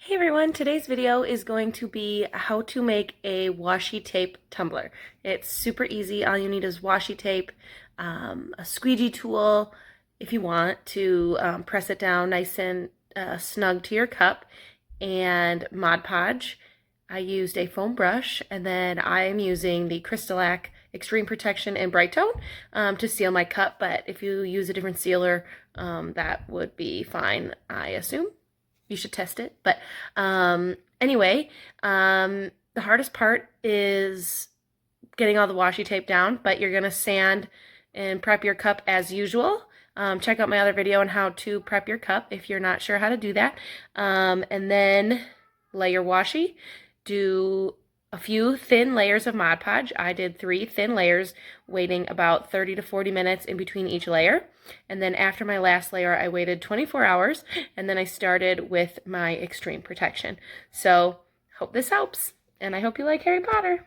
Hey everyone, today's video is going to be how to make a washi tape tumbler. It's super easy. All you need is washi tape, a squeegee tool if you want to press it down nice and snug to your cup, and Mod Podge. I used a foam brush, and then I'm using the Crystalac Extreme Protection and Brite to seal my cup, but if you use a different sealer, that would be fine, I assume. You should test it. But anyway, the hardest part is getting all the washi tape down, but you're going to sand and prep your cup as usual. Check out my other video on how to prep your cup if you're not sure how to do that. And then lay your washi. Do a few thin layers of Mod Podge. I did 3 thin layers, waiting about 30 to 40 minutes in between each layer. And then after my last layer, I waited 24 hours, and then I started with my Extreme Protection. So, hope this helps, and I hope you like Harry Potter.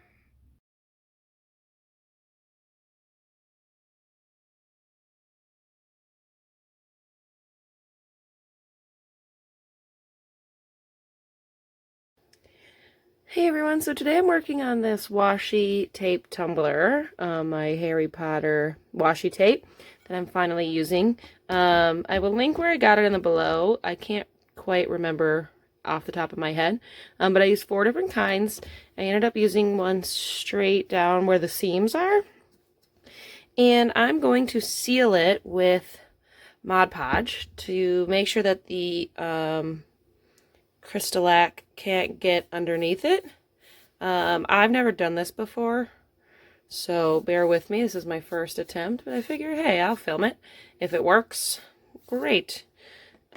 Hey everyone, so today I'm working on this washi tape tumbler, my Harry Potter washi tape that I'm finally using. I will link where I got it in the below. I can't quite remember off the top of my head, but I used 4 different kinds. I ended up using one straight down where the seams are, and I'm going to seal it with Mod Podge to make sure that the Crystalac can't get underneath it. I've never done this before, so bear with me. This is my first attempt, but I figure, hey, I'll film it. If it works, great.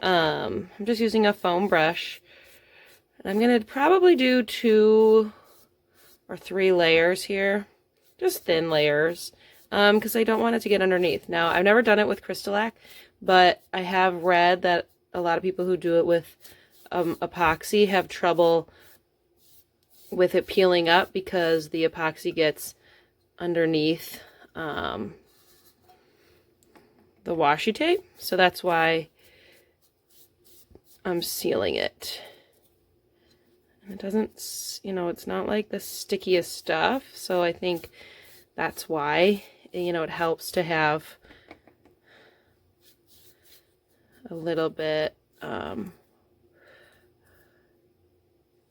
I'm just using a foam brush. I'm going to probably do 2 or 3 layers here, just thin layers, because I don't want it to get underneath. Now, I've never done it with Crystalac, but I have read that a lot of people who do it with epoxy have trouble with it peeling up because the epoxy gets underneath the washi tape. So that's why I'm sealing it. And it doesn't, it's not like the stickiest stuff. So I think that's why, it helps to have a little bit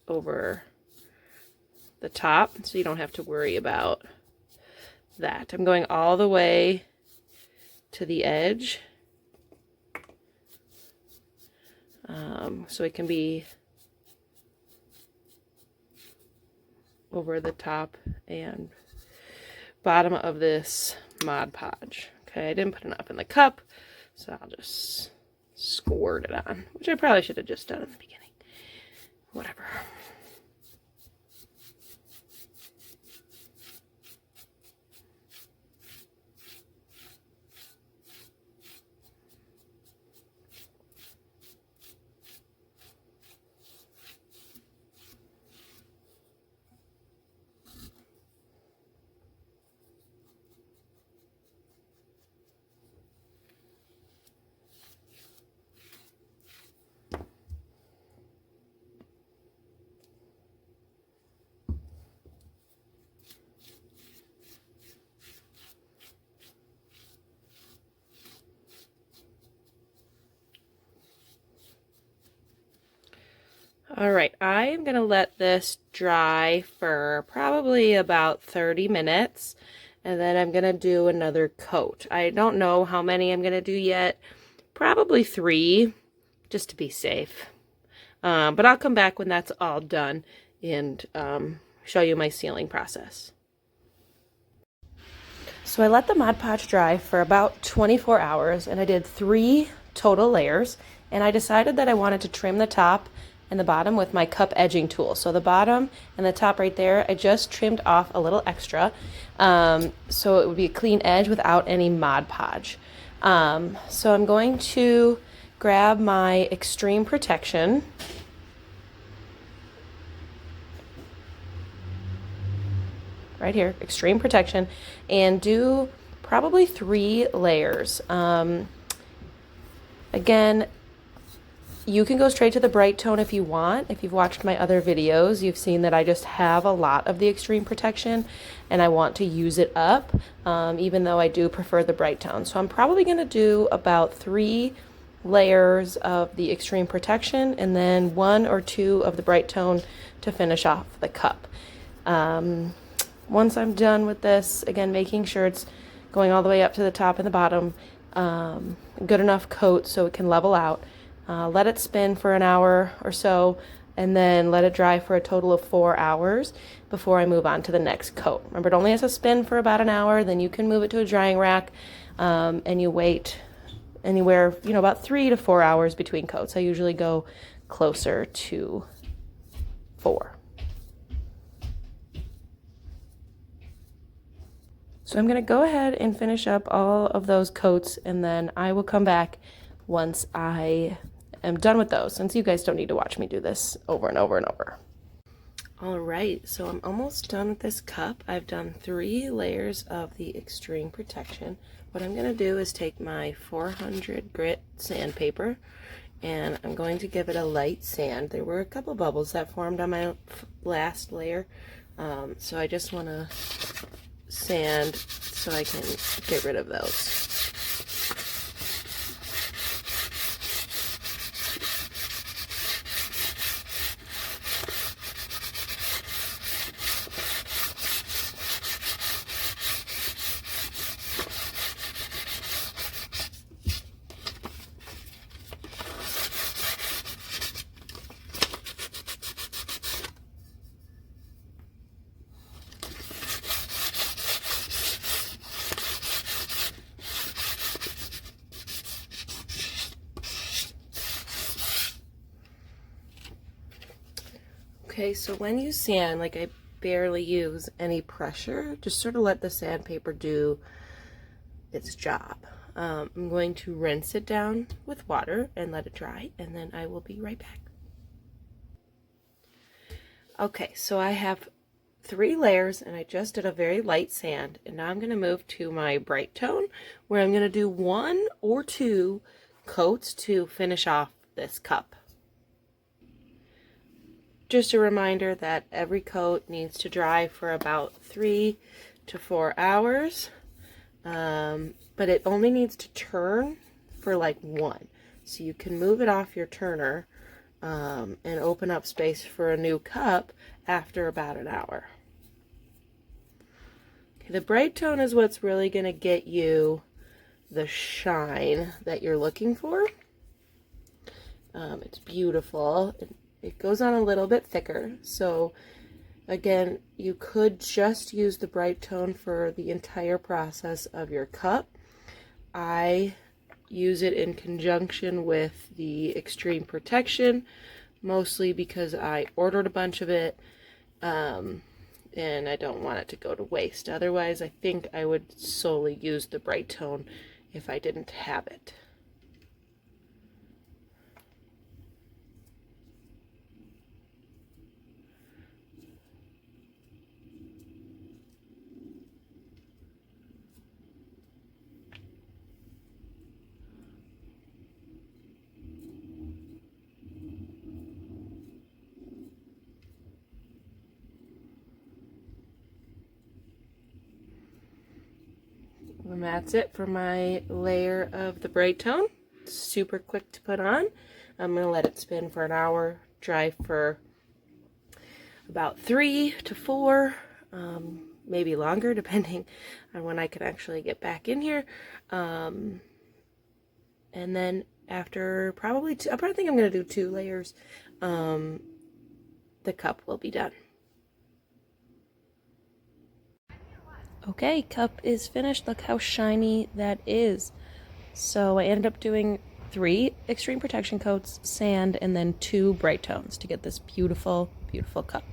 over the top, so you don't have to worry about that. I'm going all the way to the edge, so it can be over the top and bottom of this Mod Podge. Okay, I didn't put enough in the cup, so I'll just squirt it on, which I probably should have just done in the beginning. Whatever. Alright, I'm going to let this dry for probably about 30 minutes, and then I'm going to do another coat. I don't know how many I'm going to do yet, probably 3, just to be safe. But I'll come back when that's all done and show you my sealing process. So I let the Mod Podge dry for about 24 hours, and I did 3 total layers, and I decided that I wanted to trim the top and the bottom with my cup edging tool. So the bottom and the top right there, I just trimmed off a little extra, so it would be a clean edge without any Mod Podge. So I'm going to grab my Extreme Protection, right here, Extreme Protection, and do probably 3 layers. Again, You can go straight to the Brite tone if you want. If you've watched my other videos, you've seen that I just have a lot of the extreme protection and I want to use it up, even though I do prefer the Brite tone. So I'm probably going to do about 3 layers of the extreme protection and then 1 or 2 of the Brite tone to finish off the cup. Once I'm done with this, again, making sure it's going all the way up to the top and the bottom, good enough coat so it can level out. Let it spin for an hour or so, and then let it dry for a total of 4 hours before I move on to the next coat. Remember, it only has to spin for about an hour, then you can move it to a drying rack, and you wait anywhere, about 3 to 4 hours between coats. I usually go closer to 4. So I'm going to go ahead and finish up all of those coats, and then I will come back once I am done with those, since you guys don't need to watch me do this over and over and over. All right, so I'm almost done with this cup. I've done 3 layers of the extreme protection. What I'm going to do is take my 400 grit sandpaper, and I'm going to give it a light sand. There were a couple bubbles that formed on my last layer, so I just want to sand so I can get rid of those. Okay, so when you sand, like I barely use any pressure, just sort of let the sandpaper do its job. I'm going to rinse it down with water and let it dry, and then I will be right back. Okay, so I have 3 layers and I just did a very light sand, and now I'm going to move to my Brite tone where I'm going to do 1 or 2 coats to finish off this cup. Just a reminder that every coat needs to dry for about 3 to 4 hours, but it only needs to turn for like 1. So you can move it off your turner and open up space for a new cup after about an hour. Okay, the Brite tone is what's really going to get you the shine that you're looking for. It's beautiful. It goes on a little bit thicker, so again, you could just use the Brite tone for the entire process of your cup. I use it in conjunction with the extreme protection, mostly because I ordered a bunch of it, and I don't want it to go to waste. Otherwise, I think I would solely use the Brite tone if I didn't have it. And that's it for my layer of the Brite tone. Super quick to put on. I'm going to let it spin for an hour, dry for about 3 to 4, maybe longer, depending on when I can actually get back in here. And then after I probably think I'm going to do 2 layers, the cup will be done. Okay, cup is finished. Look how shiny that is. So I ended up doing 3 extreme protection coats, sand, and then 2 Brite tones to get this beautiful, beautiful cup.